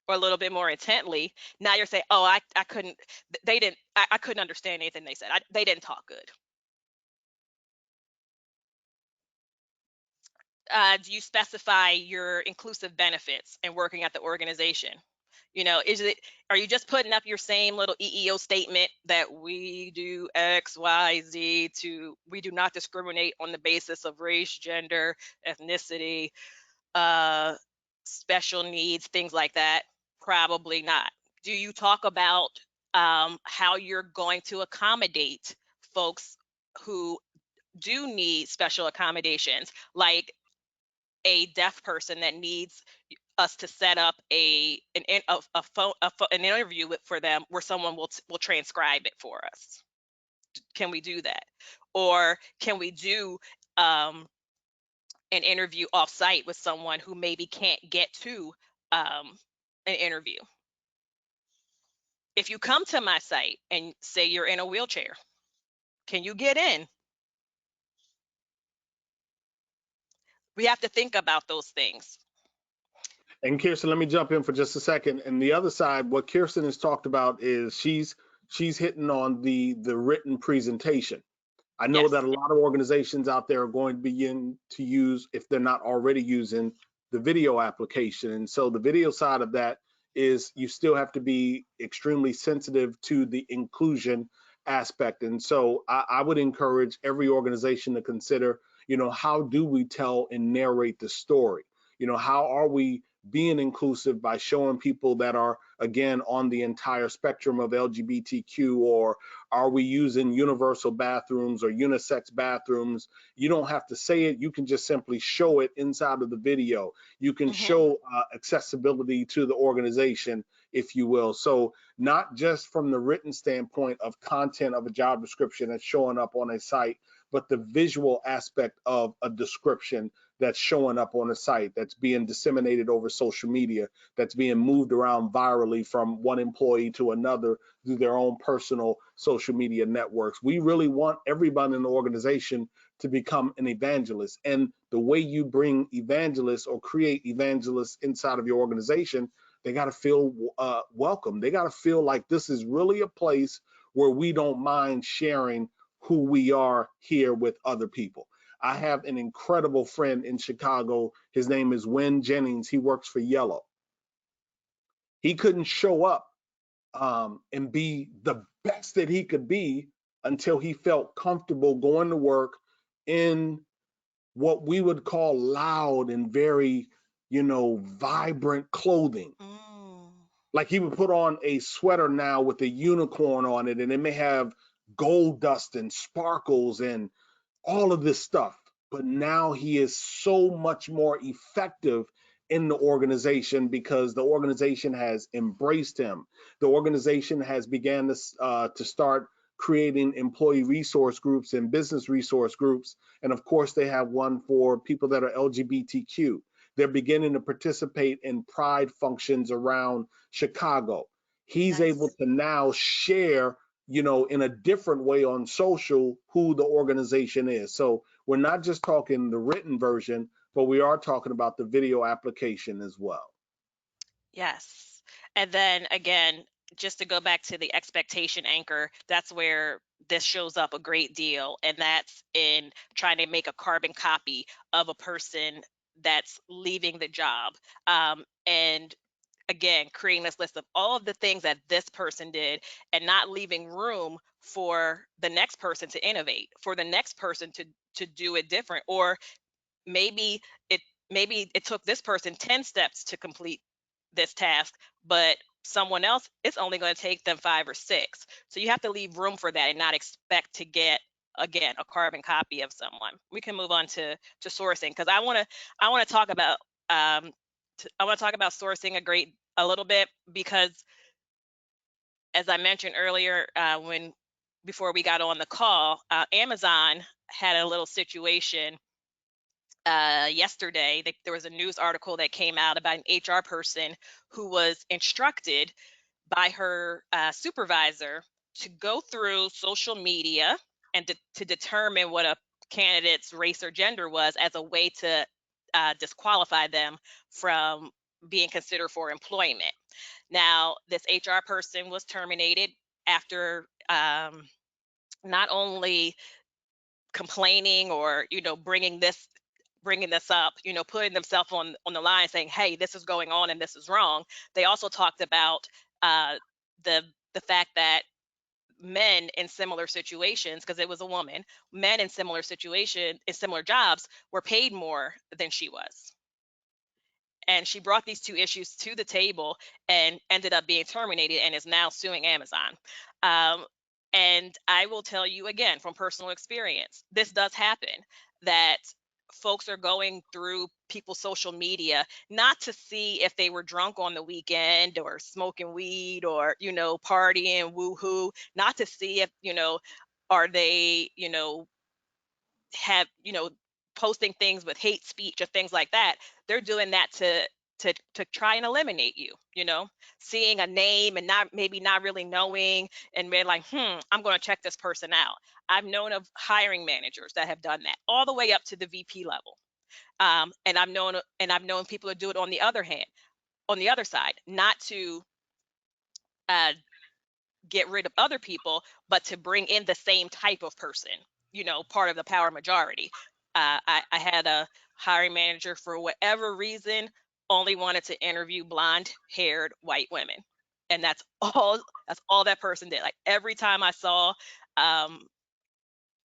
or a little bit more intently, now you're saying, oh, I couldn't, they didn't, I couldn't understand anything they said. They didn't talk good. Do you specify your inclusive benefits and working at the organization? Are you just putting up your same little EEO statement that we do X, Y, Z we do not discriminate on the basis of race, gender, ethnicity, special needs, things like that? Probably not. Do you talk about how you're going to accommodate folks who do need special accommodations, like a deaf person that needs us to set up an interview for them where someone will transcribe it for us? Can we do that? Or can we do an interview off-site with someone who maybe can't get to an interview? If you come to my site and say you're in a wheelchair, can you get in? We have to think about those things. And Kirsten, let me jump in for just a second. And the other side, what Kirsten has talked about is she's hitting on the written presentation. I know Yes. that a lot of organizations out there are going to begin to use, if they're not already using, the video application. And so the video side of that is you still have to be extremely sensitive to the inclusion aspect. And so I would encourage every organization to consider, how do we tell and narrate the story? How are we being inclusive by showing people that are, again, on the entire spectrum of LGBTQ, or are we using universal bathrooms or unisex bathrooms? You don't have to say it. You can just simply show it inside of the video. You can show accessibility to the organization, if you will. So not just from the written standpoint of content of a job description that's showing up on a site, but the visual aspect of a description that's showing up on a site, that's being disseminated over social media, that's being moved around virally from one employee to another through their own personal social media networks. We really want everybody in the organization to become an evangelist. And the way you bring evangelists or create evangelists inside of your organization, they got to feel welcome. They got to feel like this is really a place where we don't mind sharing who we are here with other people. I have an incredible friend in Chicago. His name is Wynn Jennings. He works for Yellow. He couldn't show up and be the best that he could be until he felt comfortable going to work in what we would call loud and very, vibrant clothing. Like he would put on a sweater now with a unicorn on it, and it may have gold dust and sparkles and all of this stuff. But now he is so much more effective in the organization because the organization has embraced him. The organization has began to start creating employee resource groups and business resource groups. And of course, they have one for people that are LGBTQ. They're beginning to participate in pride functions around Chicago. He's able to now share, in a different way on social who the organization is. So we're not just talking the written version, but we are talking about the video application as well. Yes. And then again, just to go back to the expectation anchor, that's where this shows up a great deal. And that's in trying to make a carbon copy of a person that's leaving the job. And again, creating this list of all of the things that this person did and not leaving room for the next person to innovate, for the next person to do it different. Or maybe it maybe it took this person 10 steps to complete this task, but someone else, it's only going to take them 5 or 6. So you have to leave room for that and not expect to get, again, a carbon copy of someone. We can move on to sourcing, because I want to talk about sourcing a little bit, because as I mentioned earlier, when before we got on the call, Amazon had a little situation yesterday. There was a news article that came out about an HR person who was instructed by her supervisor to go through social media and to determine what a candidate's race or gender was, as a way to disqualify them from being considered for employment. Now, this HR person was terminated after not only complaining or bringing this up, putting themselves on the line, saying, "Hey, this is going on and this is wrong." They also talked about uh, the the fact that men in similar situations, because it was a woman, men in similar jobs were paid more than she was. And she brought these two issues to the table and ended up being terminated and is now suing Amazon. Um, and I will tell you again from personal experience, this does happen, that folks are going through people's social media not to see if they were drunk on the weekend or smoking weed or, partying, woohoo, not to see if, are they, have, posting things with hate speech or things like that. They're doing that to try and eliminate you, seeing a name and not really knowing, and they're like, I'm going to check this person out. I've known of hiring managers that have done that all the way up to the VP level. And I've known people to do it on the other side, not to uh, get rid of other people, but to bring in the same type of person, part of the power majority. I had a hiring manager, for whatever reason, only wanted to interview blonde-haired white women, and that's all. That's all that person did. Like um,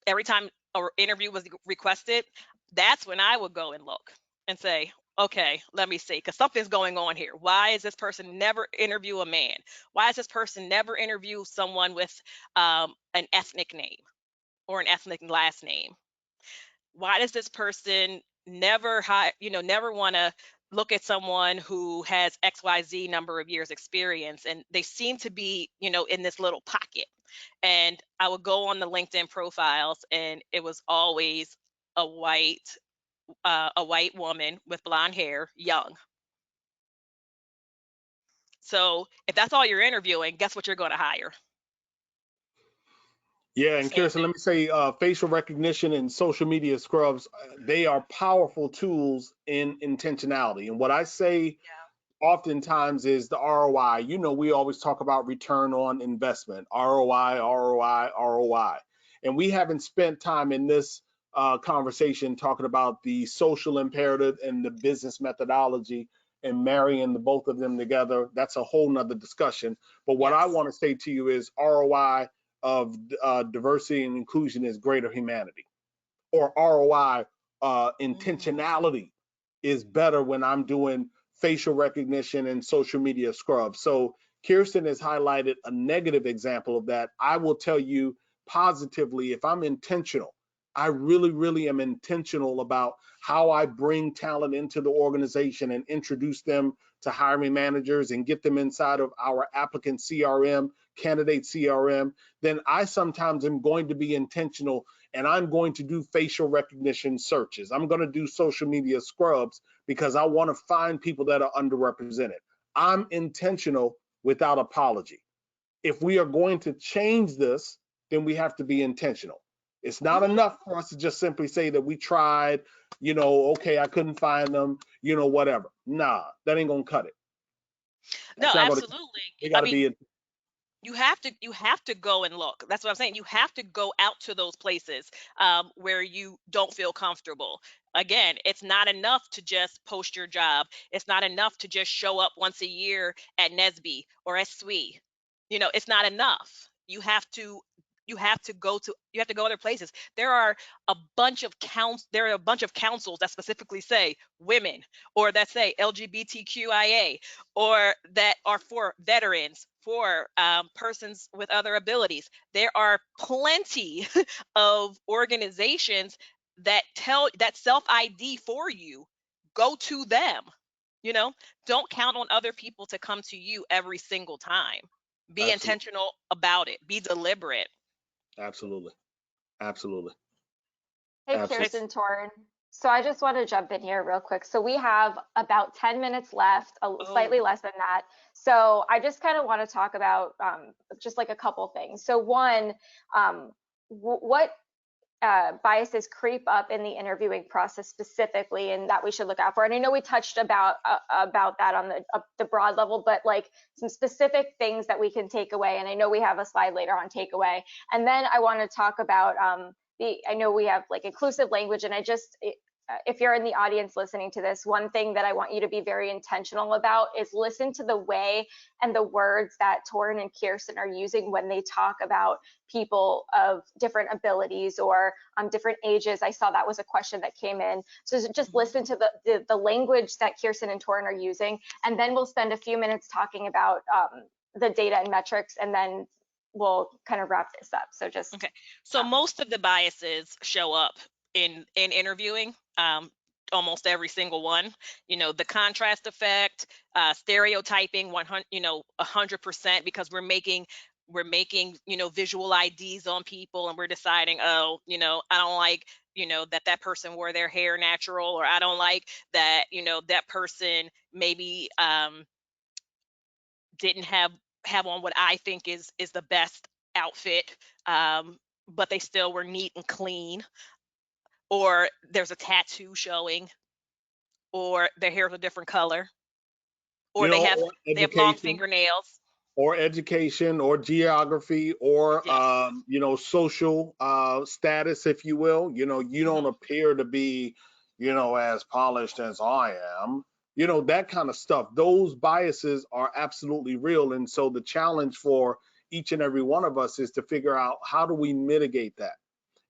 every time an interview was requested, that's when I would go and look and say, okay, let me see, because something's going on here. Why is this person never interview a man? Why is this person never interview someone with an ethnic name or an ethnic last name? Why does this person never never want to look at someone who has XYZ number of years experience, and they seem to be, in this little pocket. And I would go on the LinkedIn profiles, and it was always a white woman with blonde hair, young. So if that's all you're interviewing, guess what you're going to hire? Yeah, and Same Kirsten, let me say, facial recognition and social media scrubs, they are powerful tools in intentionality. And what I say oftentimes is the ROI. We always talk about return on investment, ROI, ROI, ROI. And we haven't spent time in this conversation talking about the social imperative and the business methodology and marrying the both of them together. That's a whole nother discussion. But what I Yes. want to say to you is ROI of diversity and inclusion is greater humanity, or ROI Mm. intentionality is better when I'm doing facial recognition and social media scrubs. So Kirsten has highlighted a negative example of that. I will tell you positively, if I'm intentional, I really, really am intentional about how I bring talent into the organization and introduce them to hiring managers and get them inside of our applicant CRM, candidate CRM, then I sometimes am going to be intentional, and I'm going to do facial recognition searches. I'm going to do social media scrubs because I want to find people that are underrepresented. I'm intentional without apology. If we are going to change this, then we have to be intentional. It's not Mhm. enough for us to just simply say that we tried, okay, I couldn't find them, whatever. Nah, that ain't going to cut it. No, That's not going to, absolutely. they got I to mean, be, you have to go and look. That's what I'm saying. You have to go out to those places where you don't feel comfortable. Again, it's not enough to just post your job. It's not enough to just show up once a year at Nesby or at SWE. It's not enough. You have to go other places. There are a bunch of councils that specifically say women, or that say LGBTQIA, or that are for veterans, for persons with other abilities. There are plenty of organizations that self ID for you. Go to them. You know, don't count on other people to come to you every single time. Be absolutely, intentional about it. Be deliberate. absolutely, absolutely, Hey, absolutely. It's Kirsten Torn. So I just want to jump in here real quick. So we have about 10 minutes left, oh slightly less than that. So I just kind of want to talk about just like a couple things. So one, what biases creep up in the interviewing process specifically, and that we should look out for? And I know we touched about that on the broad level, but like some specific things that we can take away. And I know we have a slide later on takeaway. And then I want to talk about I know we have like inclusive language, and if you're in the audience listening to this, one thing that I want you to be very intentional about is listen to the way and the words that Torrin and Kirsten are using when they talk about people of different abilities or different ages. I saw that was a question that came in. So just mhm. listen to the language that Kirsten and Torrin are using, and then we'll spend a few minutes talking about the data and metrics, and then we'll kind of wrap this up. So just Okay. So most of the biases show up in interviewing. Almost every single one. The contrast effect, stereotyping, 100, 100%, because we're making visual IDs on people, and we're deciding, oh, I don't like that person wore their hair natural, or I don't like that that person maybe didn't have on what I think is the best outfit, but they still were neat and clean, or there's a tattoo showing, or their hair's a different color, or they have On they have long education, fingernails. or education or geography or Yes. social status, if you will. You don't Hmm. appear to be as polished as I am, that kind of stuff. Those biases are absolutely real, and so the challenge for each and every one of us is to figure out, how do we mitigate that?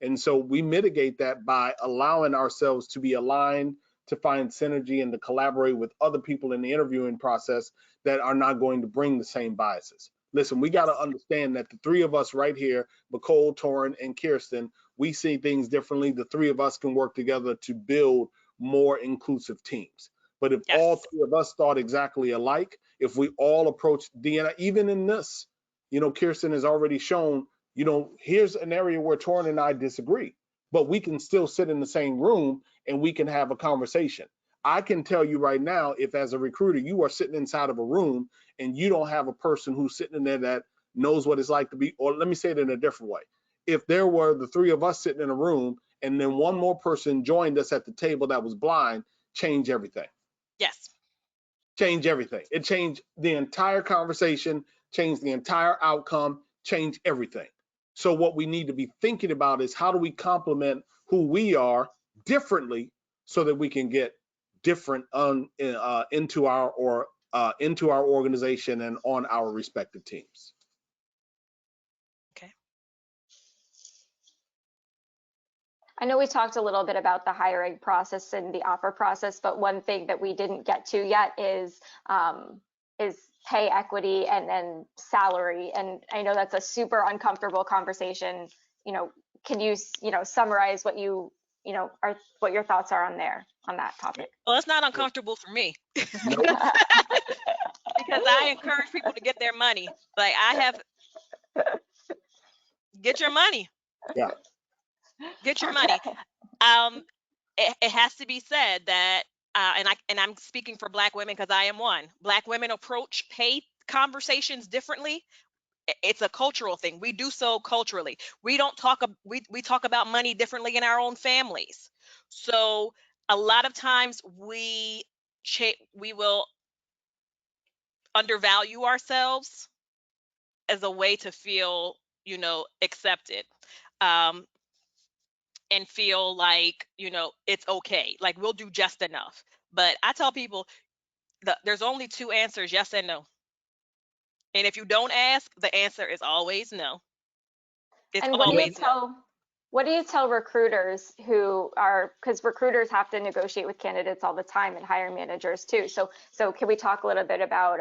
And so we mitigate that by allowing ourselves to be aligned, to find synergy, and to collaborate with other people in the interviewing process that are not going to bring the same biases. Listen, we got to Yes. understand that the three of us right here, Nicole, Torrin, and Kirsten, we see things differently. The three of us can work together to build more inclusive teams. But if all Yes. three of us thought exactly alike, if we all approach DNA, even in this, Kirsten has already shown, here's an area where Torrin and I disagree, but we can still sit in the same room and we can have a conversation. I can tell you right now, if as a recruiter, you are sitting inside of a room and you don't have a person who's sitting in there that knows what it's like to be, or let me say it in a different way. If there were the three of us sitting in a room and then one more person joined us at the table that was blind, change everything. Yes. Change everything. It changed the entire conversation, changed the entire outcome, changed everything. So what we need to be thinking about is, how do we complement who we are differently so that we can get different into our organization and on our respective teams. Okay. I know we talked a little bit about the hiring process and the offer process, but one thing that we didn't get to yet is pay equity and salary. And I know that's a super uncomfortable conversation. Can you summarize what what your thoughts are on that topic? Well, it's not uncomfortable for me Nope. because I encourage people to get their money. Like get your money. Yeah. Get your Okay. money. It has to be said that, I'm speaking for Black women because I am one. Black women approach pay conversations differently. It's a cultural thing. We do so culturally. We don't talk. We talk about money differently in our own families. So a lot of times we will undervalue ourselves as a way to feel, accepted. Um, and feel like, it's okay. Like we'll do just enough. But I tell people there's only two answers, yes and no. And if you don't ask, the answer is always no. It's And always no. what do you tell recruiters who are, because recruiters have to negotiate with candidates all the time and hiring managers too. So can we talk a little bit about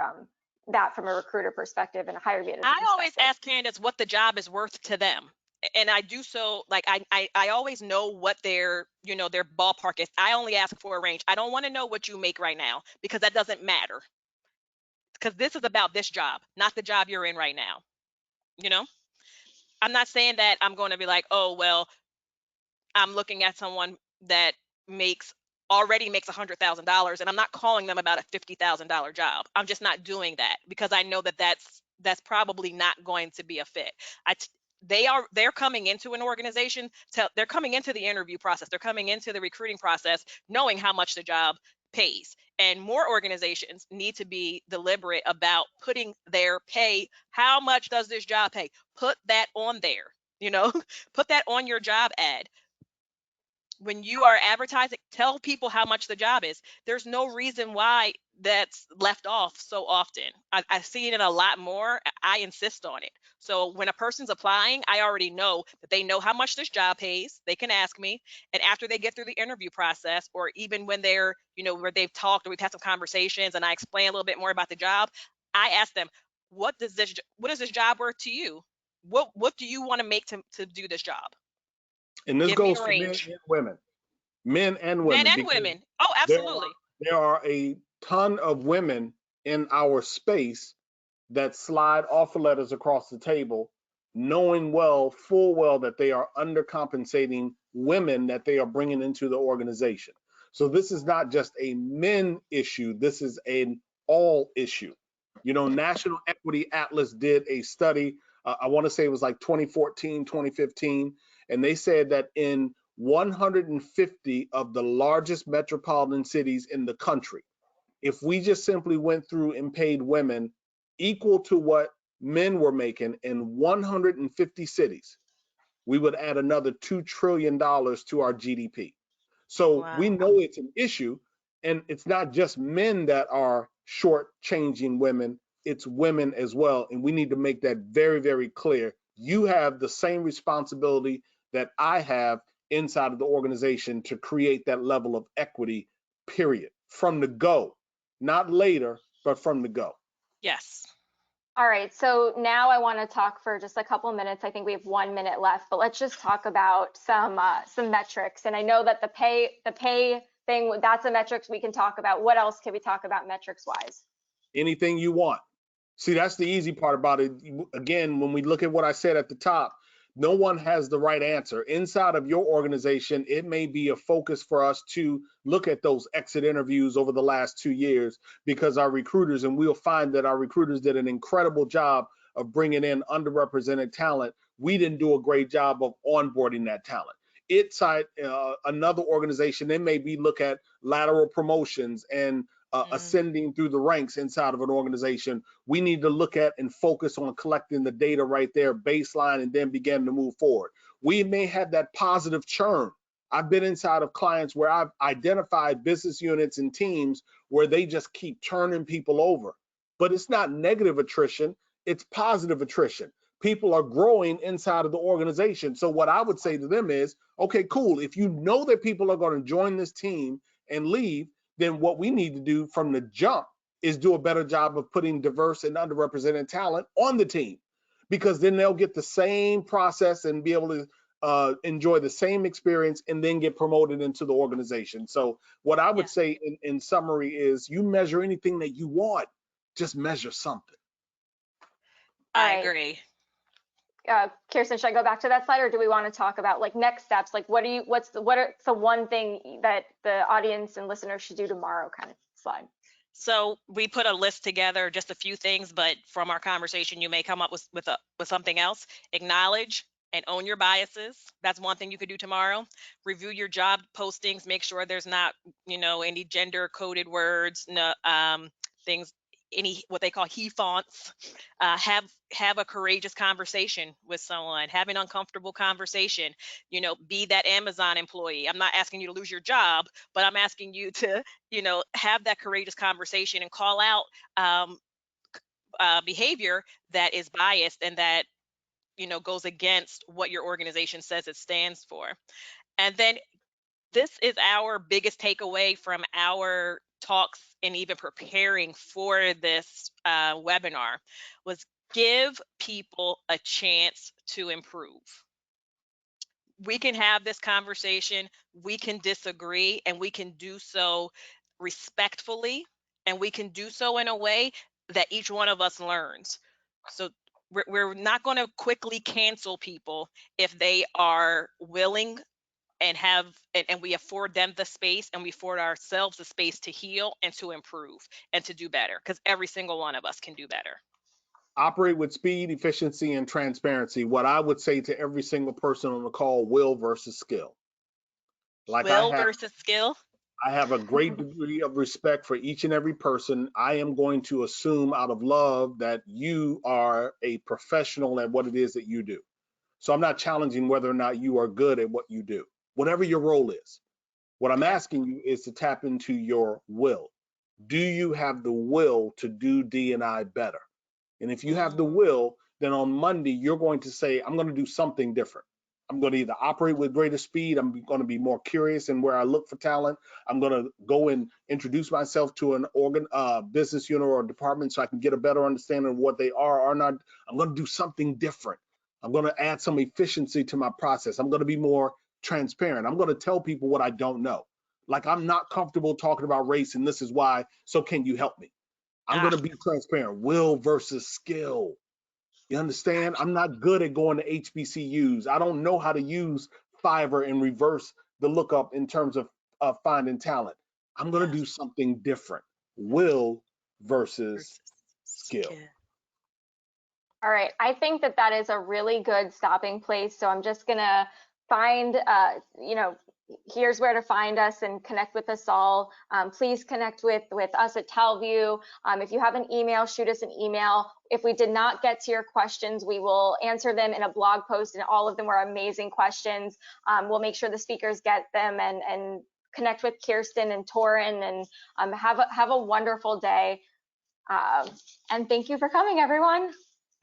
that from a recruiter perspective and a hiring manager I always perspective? ask candidates what the job is worth to them. And I do so, like I always know what their ballpark is. I only ask for a range. I don't want to know what you make right now because that doesn't matter. Because this is about this job, not the job you're in right now. You know? I'm not saying that I'm going to be like, oh, well, I'm looking at someone that makes already makes $100,000 and I'm not calling them about a $50,000 job. I'm just not doing that because I know that that's probably not going to be a fit. They're coming into an organization, they're coming into the interview process, they're coming into the recruiting process knowing how much the job pays. And more organizations need to be deliberate about putting their pay. How much does this job pay? Put that on there, put that on your job ad. When you are advertising, tell people how much the job is. There's no reason why that's left off so often. I see it in a lot more. I insist on it. So when a person's applying, I already know that they know how much this job pays. They can ask me. And after they get through the interview process, or even when they're, where they've talked or we've had some conversations and I explain a little bit more about the job, I ask them, what is this job worth to you? What do you want to make to do this job? And this Give me goes a for men range. and women. Men and Men women, and because women. Oh, there absolutely. there are a ton of women in our space that slide offer letters across the table, knowing full well that they are undercompensating women that they are bringing into the organization. So this is not just a men issue. This is an all issue. National Equity Atlas did a study. I want to say it was like 2014, 2015, and they said that in 150 of the largest metropolitan cities in the country, if we just simply went through and paid women equal to what men were making in 150 cities, we would add another $2 trillion to our GDP. So we Wow. know it's an issue, and it's not just men that are shortchanging women, it's women as well. And we need to make that very, very clear. You have the same responsibility that I have inside of the organization to create that level of equity, period, from the go, not later, but from the go. Yes. All right, so now I want to talk for just a couple minutes. I think we have 1 minute left, but let's just talk about some metrics. And I know that the pay thing, that's a metrics we can talk about. What else can we talk about metrics wise? Anything you want. See, that's the easy part about it. Again, when we look at what I said at the top, no one has the right answer. Inside of your organization, it may be a focus for us to look at those exit interviews over the last 2 years, because our recruiters, and we'll find that our recruiters did an incredible job of bringing in underrepresented talent. We didn't do a great job of onboarding that talent. Inside another organization, they may be look at lateral promotions and ascending through the ranks inside of an organization. We need to look at and focus on collecting the data right there, baseline, and then begin to move forward. We may have that positive churn. I've been inside of clients where I've identified business units and teams where they just keep turning people over. But it's not negative attrition, it's positive attrition. People are growing inside of the organization. So what I would say to them is, okay, cool. If you know that people are going to join this team and leave, then what we need to do from the jump is do a better job of putting diverse and underrepresented talent on the team, because then they'll get the same process and be able to enjoy the same experience and then get promoted into the organization. So what I would say in summary is, you measure anything that you want, just measure something. All I right. agree. Kirsten, should I go back to that slide, or do we want to talk about like next steps? Like what are the one thing that the audience and listeners should do tomorrow kind of slide? So we put a list together, just a few things, but from our conversation, you may come up with something else. Acknowledge and own your biases. That's one thing you could do tomorrow. Review your job postings. Make sure there's not, any gender coded words, no, things, any what they call he fonts. Have a courageous conversation with someone. Have an uncomfortable conversation. Be that Amazon employee. I'm not asking you to lose your job, but I'm asking you to have that courageous conversation and call out behavior that is biased and that goes against what your organization says it stands for. And then this is our biggest takeaway from our talks and even preparing for this webinar, was give people a chance to improve. We can have this conversation, we can disagree, and we can do so respectfully, and we can do so in a way that each one of us learns. So we're not going to quickly cancel people if they are willing and and we afford them the space, and we afford ourselves the space to heal and to improve and to do better, because every single one of us can do better. Operate with speed, efficiency, and transparency. What I would say to every single person on the call, will versus skill. Like Will versus skill. I have a great degree of respect for each and every person. I am going to assume out of love that you are a professional at what it is that you do. So I'm not challenging whether or not you are good at what you do, whatever your role is. What I'm asking you is to tap into your will. Do you have the will to do D&I better? And if you have the will, then on Monday, you're going to say, I'm going to do something different. I'm going to either operate with greater speed. I'm going to be more curious in where I look for talent. I'm going to go and introduce myself to an business unit or department so I can get a better understanding of what they are or not. I'm going to do something different. I'm going to add some efficiency to my process. I'm going to be more transparent. I'm going to tell people what I don't know. Like, I'm not comfortable talking about race, and this is why. So can you help me? I'm going to be transparent. Will versus skill. You understand? I'm not good at going to HBCUs. I don't know how to use Fiverr and reverse the lookup in terms of finding talent. I'm going to do something different. Will versus skill. All right, I think that is a really good stopping place. So I'm just gonna find, here's where to find us and connect with us all. Please connect with us at Talview. If you have an email, shoot us an email. If we did not get to your questions, we will answer them in a blog post, and all of them were amazing questions. We'll make sure the speakers get them, and connect with Kirsten and Torin, and have a wonderful day. And thank you for coming, everyone.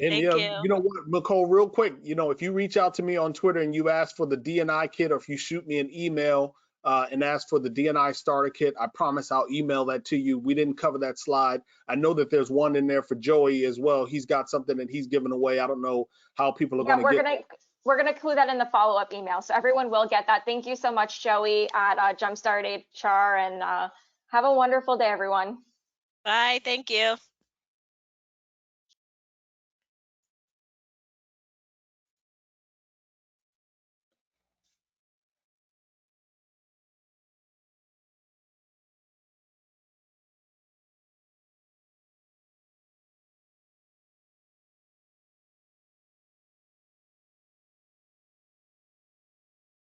And Thank you you. know what, Nicole, real quick, if you reach out to me on Twitter and you ask for the DNI kit, or if you shoot me an email and ask for the DNI starter kit, I promise I'll email that to you. We didn't cover that slide. I know that there's one in there for Joey as well. He's got something that he's giving away. I don't know how people are Yeah, going to get. we're gonna include that in the follow-up email, so everyone will get that. Thank you so much, Joey at Jumpstart HR, and have a wonderful day, everyone. Bye. Thank you.